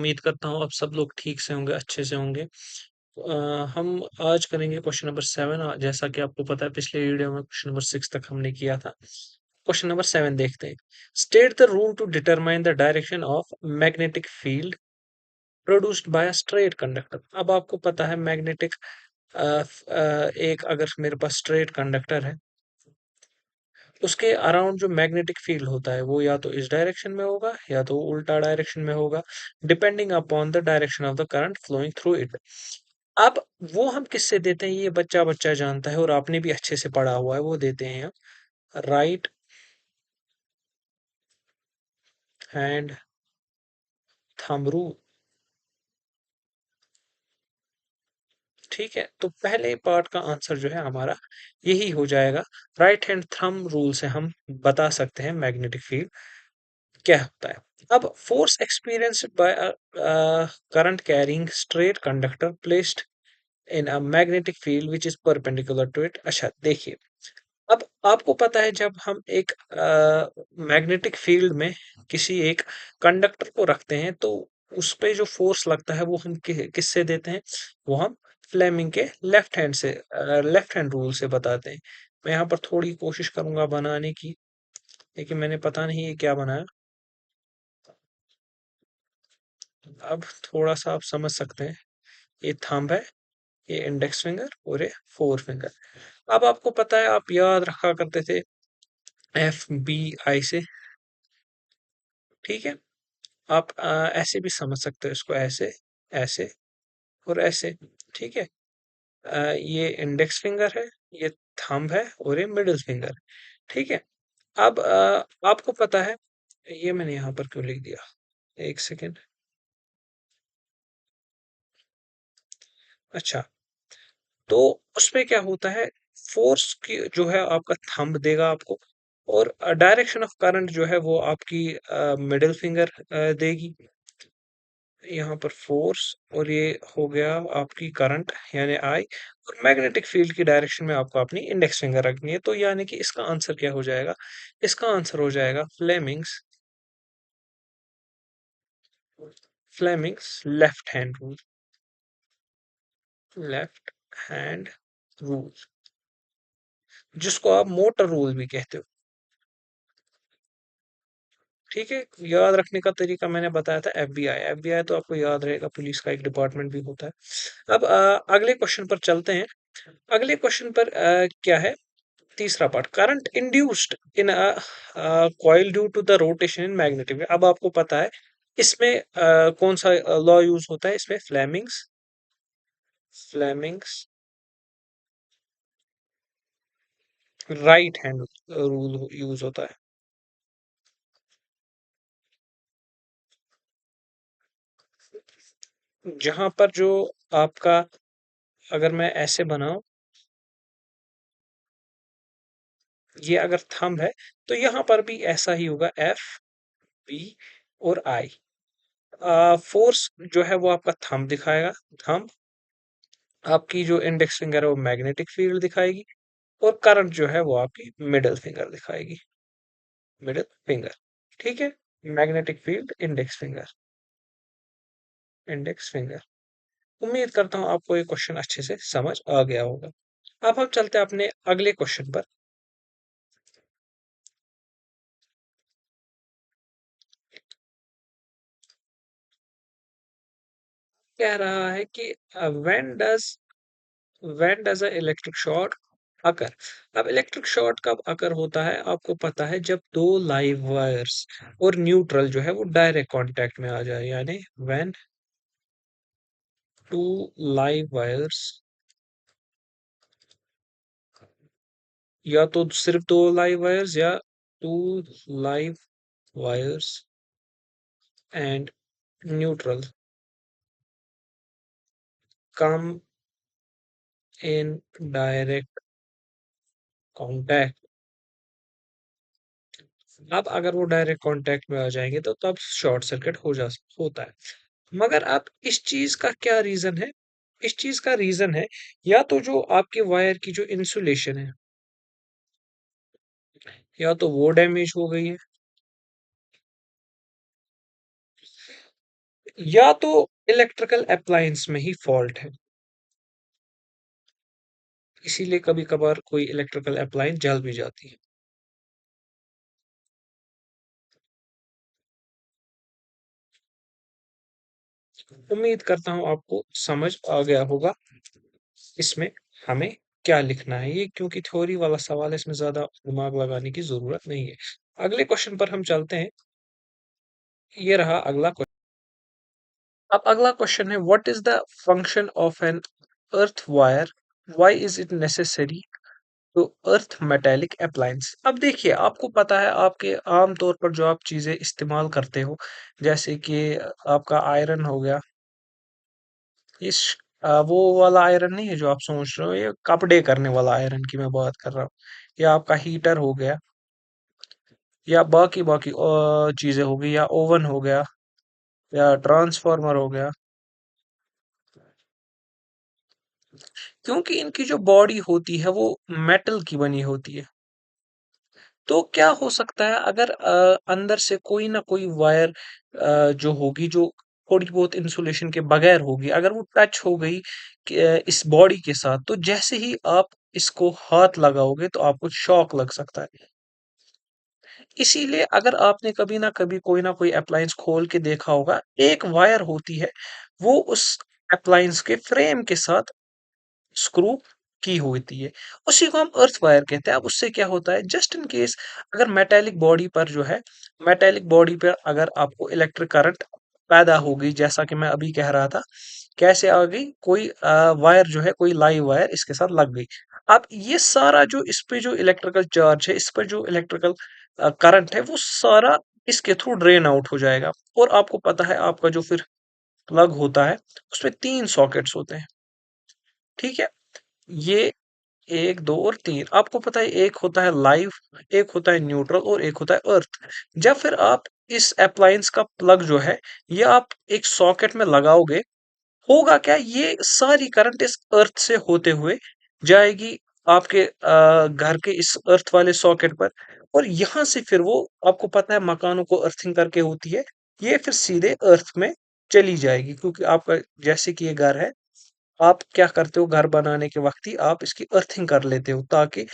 उम्मीद करता हूँ आप सब लोग ठीक से होंगे, अच्छे से होंगे। हम आज करेंगे क्वेश्चन नंबर 7 जैसा कि आपको पता है पिछले वीडियो में क्वेश्चन नंबर 6 तक हमने किया था। क्वेश्चन नंबर 7 देखते हैं। State the rule to determine the direction of magnetic field produced by a straight conductor. अब आपको पता है मैग्नेटिक एक अगर मेरे पास स्ट्रेट कंडक्टर है, उसके अराउंड जो मैग्नेटिक फील्ड होता है वो या तो इस डायरेक्शन में होगा या तो उल्टा डायरेक्शन में होगा, depending upon the direction of the current flowing through it. अब वो हम किससे देते हैं, ये बच्चा बच्चा जानता है और आपने भी अच्छे से पढ़ा हुआ है। वो देते हैं राइट हैंड थंब रूल। ठीक है, तो पहले पार्ट का आंसर जो है हमारा यही हो जाएगा। राइट हैंड थंब रूल से हम बता सकते हैं मैग्नेटिक फील्ड क्या होता है। अब force experienced by current carrying straight conductor placed in a magnetic field which is perpendicular to it. अच्छा देखिए, अब आपको पता है जब हम एक मैग्नेटिक फील्ड में किसी एक कंडक्टर को रखते हैं तो उस पे जो फोर्स लगता है वो हम किससे देते हैं, वो हम फ्लेमिंग के लेफ्ट हैंड रूल से बताते हैं। मैं यहाँ पर थोड़ी कोशिश करूंगा बनाने की, लेकिन मैंने पता नहीं ये क्या बनाया। अब थोड़ा सा आप समझ सकते हैं, ये थंब है, ये इंडेक्स फिंगर और ये फोर फिंगर। अब आपको पता है आप याद रखा करते थे FBI से। ठीक है, आप ऐसे भी समझ सकते हो इसको, ऐसे ऐसे और ऐसे। ठीक है, ये इंडेक्स फिंगर है, ये थंब है और ये मिडिल फिंगर। ठीक है, अब आपको पता है, ये मैंने यहाँ पर क्यों लिख दिया, एक सेकेंड। अच्छा, तो उसमें क्या होता है, फोर्स की जो है आपका थंब देगा आपको, और डायरेक्शन ऑफ करंट जो है वो आपकी मिडिल फिंगर देगी। यहाँ पर फोर्स, और ये हो गया आपकी करंट यानी आई, और मैग्नेटिक फील्ड की डायरेक्शन में आपको अपनी इंडेक्स फिंगर रखनी है। तो यानी कि इसका आंसर क्या हो जाएगा, इसका आंसर हो जाएगा फ्लेमिंग्स लेफ्ट हैंड रूल, जिसको आप मोटर रूल भी कहते हो। ठीक है, याद रखने का तरीका मैंने बताया था FBI तो आपको याद रहेगा, पुलिस का एक डिपार्टमेंट भी होता है। अब अगले क्वेश्चन पर चलते हैं। अगले क्वेश्चन पर क्या है, तीसरा part, current induced in a coil due to the rotation in magnetic. अब आपको पता है इसमें कौन सा लॉ यूज होता है, इसमें Fleming's right hand rule use होता है। जहां पर जो आपका, अगर मैं ऐसे बनाऊं, ये अगर थंब है तो यहाँ पर भी ऐसा ही होगा, FB और I। फोर्स जो है वो आपका थंब दिखाएगा, थंब आपकी जो इंडेक्स फिंगर है वो मैग्नेटिक फील्ड दिखाएगी, और करंट जो है वो आपकी मिडिल फिंगर दिखाएगी, मिडिल फिंगर। ठीक है, मैग्नेटिक फील्ड इंडेक्स फिंगर। उम्मीद करता हूं आपको ये क्वेश्चन अच्छे से समझ आ गया होगा। अब हम चलते हैं अपने अगले क्वेश्चन पर। कह रहा है कि when does a electric short occur. अब इलेक्ट्रिक शॉर्ट कब अकर होता है, आपको पता है जब दो लाइव वायर्स और न्यूट्रल जो है वो डायरेक्ट कांटेक्ट में आ जाए, यानी व्हेन टू लाइव वायर्स, या तो सिर्फ दो लाइव वायर्स या two live wires and neutral come in direct contact. अब अगर वो डायरेक्ट कांटेक्ट में आ जाएंगे तो तब शॉर्ट सर्किट होता है। मगर अब इस चीज का क्या रीजन है, इस चीज का रीजन है या तो जो आपके वायर की जो इंसुलेशन है, या तो वो डैमेज हो गई है, या तो इलेक्ट्रिकल अप्लायंस में ही फॉल्ट है, इसीलिए कभी कभार कोई इलेक्ट्रिकल अप्लायंस जल भी जाती है। उम्मीद करता हूँ आपको समझ आ गया होगा इसमें हमें क्या लिखना है। ये क्योंकि थ्योरी वाला सवाल है, इसमें ज्यादा दिमाग लगाने की जरूरत नहीं है। अगले क्वेश्चन पर हम चलते हैं। ये रहा अगला क्वेश्चन। अब अगला क्वेश्चन है, what is the function of an earth wire, why is it necessary to earth metallic appliance. अब देखिए, आपको पता है आपके आम तौर पर जो आप चीजें इस्तेमाल करते हो, जैसे कि आपका आयरन हो गया, इस वो वाला आयरन नहीं है जो आप सोच रहे हो, ये कपड़े करने वाला आयरन की मैं बात कर रहा हूँ। या आपका हीटर हो गया, या बाकी बाकी चीजें हो गई, या ओवन हो गया, या ट्रांसफार्मर हो गया। क्योंकि इनकी जो बॉडी होती है वो मेटल की बनी होती है, तो क्या हो सकता है अगर अंदर से कोई ना कोई वायर जो होगी, जो थोड़ी बहुत इंसुलेशन के बगैर होगी, अगर वो टच हो गई इस बॉडी के साथ, तो जैसे ही आप इसको हाथ लगाओगे तो आपको शॉक लग सकता है। इसीलिए अगर आपने कभी ना कभी कोई ना कोई अप्लायंस खोल के देखा होगा, एक वायर होती है, वो उस अप्लायंस के फ्रेम के साथ स्क्रू की होती है, उसी को हम अर्थ वायर कहते हैं। अब उससे क्या होता है, जस्ट इन केस अगर मेटेलिक बॉडी पर जो है, मेटेलिक बॉडी पर अगर आपको इलेक्ट्रिक करंट पैदा होगी, जैसा कि मैं अभी कह रहा था, कैसे आ गई, कोई वायर जो है, कोई लाइव वायर इसके साथ लग गई। अब ये सारा जो इस पे जो इलेक्ट्रिकल चार्ज है, इस पर जो इलेक्ट्रिकल करंट है, वो सारा इसके थ्रू ड्रेन आउट हो जाएगा। और आपको पता है आपका जो फिर प्लग होता है, उसमें 3 सॉकेट्स होते हैं, ठीक है? ये 1, 2 और 3 आपको पता है, एक होता है लाइव, एक होता है न्यूट्रल और एक होता है अर्थ। जब फिर आप इस अप्लायंस का प्लग जो है, ये आप एक सॉकेट में लगाओगे, होगा क्या, ये सारी करंट इस अर्थ से होते हुए जाएगी आपके घर के इस अर्थ वाले सॉकेट पर, और यहाँ से फिर वो, आपको पता है मकानों को अर्थिंग करके होती है, ये फिर सीधे अर्थ में चली जाएगी। क्योंकि आपका जैसे कि ये घर है, आप क्या करते हो, घर बनाने के वक्त ही आप इसकी अर्थिंग कर लेते हो, ताकि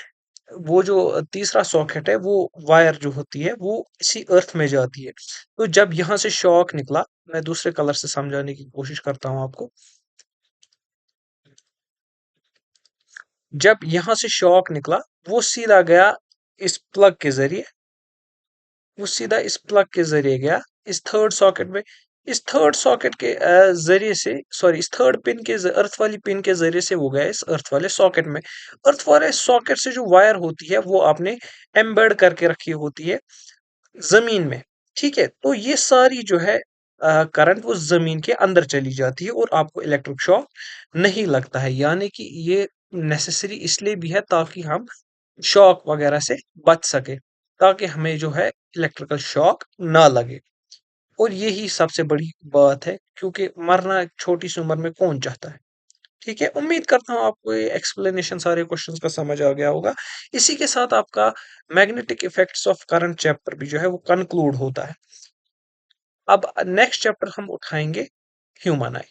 वो जो तीसरा सॉकेट है, वो वायर जो होती है वो इसी अर्थ में जाती है। तो जब यहाँ से शॉक निकला, मैं दूसरे कलर से समझाने की कोशिश करता हूँ आपको। जब यहाँ से शॉक निकला, वो सीधा गया इस प्लग के जरिए, वो सीधा इस प्लग के जरिए गया इस थर्ड सॉकेट में। इस थर्ड सॉकेट के जरिए से, सॉरी, इस थर्ड पिन के अर्थ वाली पिन के जरिए से वो गया इस अर्थ वाले सॉकेट में। अर्थ वाले सॉकेट से जो वायर होती है, वो आपने एम्बेड करके रखी होती है जमीन में, ठीक है? तो ये सारी जो है करंट वो जमीन के अंदर चली जाती है, और आपको इलेक्ट्रिक शॉक नहीं लगता है। यानी कि ये नेसेसरी इसलिए भी है ताकि हम शॉक वगैरह से बच सके, ताकि हमें जो है इलेक्ट्रिकल शॉक ना लगे। और यही सबसे बड़ी बात है, क्योंकि मरना छोटी सी उम्र में कौन चाहता है। ठीक है, उम्मीद करता हूँ आपको ये एक्सप्लेनेशन सारे क्वेश्चंस का समझ आ गया होगा। इसी के साथ आपका magnetic effects of current chapter भी जो है वो कंक्लूड होता है। अब नेक्स्ट चैप्टर हम उठाएंगे ह्यूमन आई।